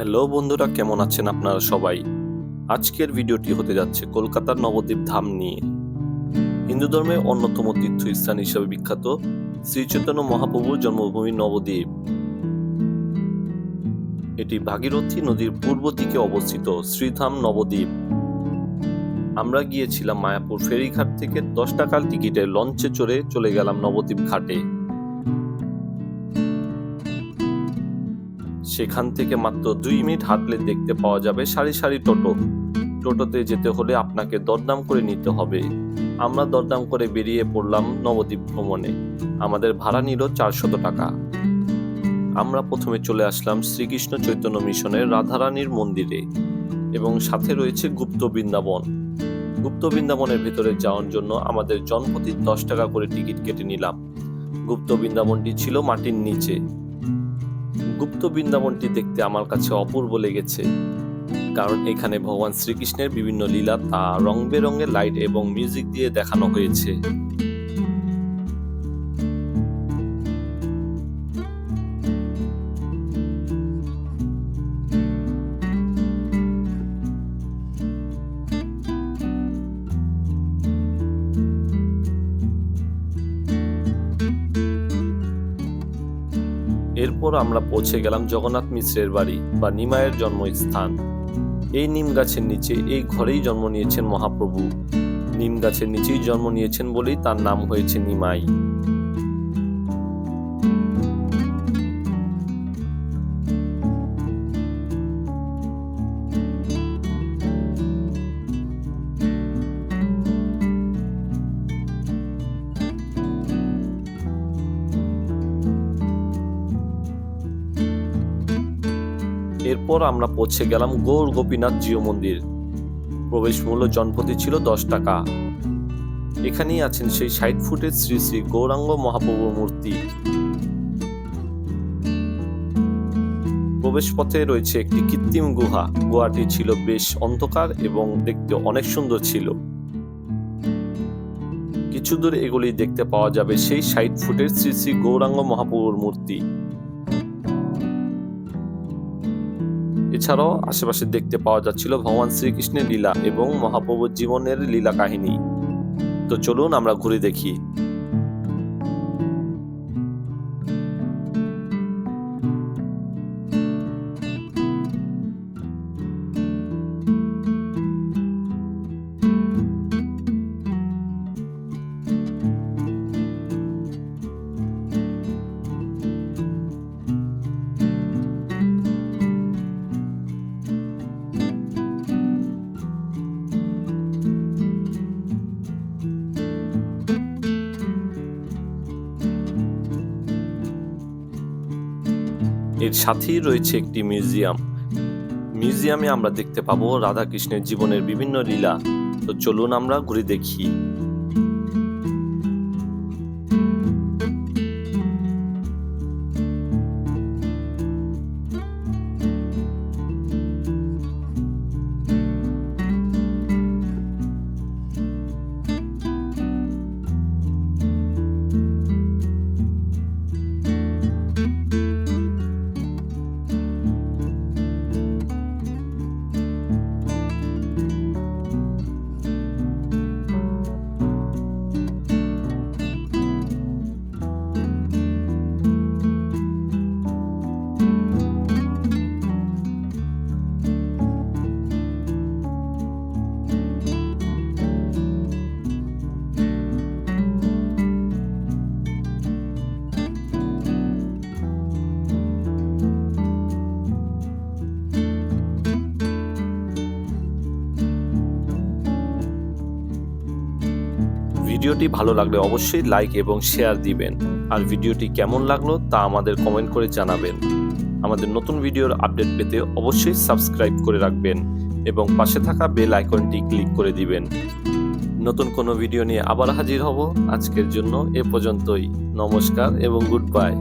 Hello বন্ধুরা, কেমন আছেন আপনারা সবাই? আজকের ভিডিওটি হতে যাচ্ছে কলকাতার নবদ্বীপ ধাম নিয়ে। হিন্দু ধর্মের অন্যতম তীর্থস্থান হিসেবে বিখ্যাত শ্রী চৈতন্য মহাপ্রভুর জন্মভূমি নবদ্বীপ। এটি ভাগীরথী নদীর পূর্ব দিকে অবস্থিত শ্রীধাম নবদ্বীপ। আমরা গিয়েছিলাম মায়াপুর ফেরিঘাট থেকে 10 টাকার টিকিটে লঞ্চে চড়ে চলে গেলাম নবদ্বীপ ঘাটে। সেখান থেকে মাত্র 2 মিনিট হাঁটলে দেখতে পাওয়া যাবে সারি সারি টোটো। টোটোতে যেতে হলে আপনাকে দরদাম করে নিতে হবে। আমরা দরদাম করে বেরিয়ে পড়লাম নবদ্বীপ ভ্রমণে। আমাদের ভাড়া নিল 400 টাকা। আমরা প্রথমে চলে আসলাম শ্রীকৃষ্ণ চৈতন্য মিশনের রাধারানীর মন্দিরে এবং সাথে রয়েছে গুপ্ত বৃন্দাবন। গুপ্ত বৃন্দাবনের ভেতরে যাওয়ার জন্য আমাদের জনপ্রতি 10 টাকা করে টিকিট কেটে নিলাম। গুপ্ত বৃন্দাবনটি ছিল মাটির নিচে। গুপ্ত বৃন্দাবনটি দেখতে আমার কাছে অপূর্ব লেগেছে, কারণ এখানে ভগবান শ্রীকৃষ্ণের বিভিন্ন লীলা তা রং বেরঙের লাইট এবং মিউজিক দিয়ে দেখানো হয়েছে। এরপর আমরা পৌঁছে গেলাম জগন্নাথ মিশ্রের বাড়ি বা নিমাইয়ের জন্মস্থান। এই নিম গাছের নিচে এই ঘরেই জন্ম নিয়েছেন মহাপ্রভু। নিম গাছের নিচেই জন্ম নিয়েছেন বলেই তার নাম হয়েছে নিমাই। এরপর আমরা পৌঁছে গেলাম গৌর গোপীনাথ জিউ মন্দির। প্রবেশ মূল্য জনপ্রতি ছিল 10 টাকা। এখানেই আছেন সেই 60 ফুটের শ্রী শ্রী গৌরাঙ্গ মহাপ্রভুর মূর্তি। প্রবেশ পথে রয়েছে একটি কৃত্রিম গুহা। গুহাটি ছিল বেশ অন্ধকার এবং দেখতে অনেক সুন্দর ছিল। কিছু দূর এগুলি দেখতে পাওয়া যাবে সেই 60 ফুটের শ্রী শ্রী গৌরাঙ্গ মহাপ্রভুর মূর্তি। এছাড়াও আশেপাশে দেখতে পাওয়া যাচ্ছিল ভগবান শ্রীকৃষ্ণের লীলা এবং মহাপ্রভুর জীবনের লীলা কাহিনী। তো চলুন আমরা ঘুরে দেখি। এর সাথেই রয়েছে একটি মিউজিয়াম। মিউজিয়ামে আমরা দেখতে পাবো রাধাকৃষ্ণের জীবনের বিভিন্ন লীলা। তো চলুন আমরা ঘুরে দেখি। ভিডিওটি ভালো লাগলে অবশ্যই লাইক এবং শেয়ার দিবেন। আর ভিডিওটি কেমন লাগলো তা আমাদের কমেন্ট করে জানাবেন। আমাদের নতুন ভিডিওর আপডেট পেতে অবশ্যই সাবস্ক্রাইব করে রাখবেন এবং পাশে থাকা বেল আইকনটি ক্লিক করে দিবেন। নতুন কোনো ভিডিও নিয়ে আবার হাজির হব। আজকের জন্য এ পর্যন্তই। নমস্কার এবং গুড বাই।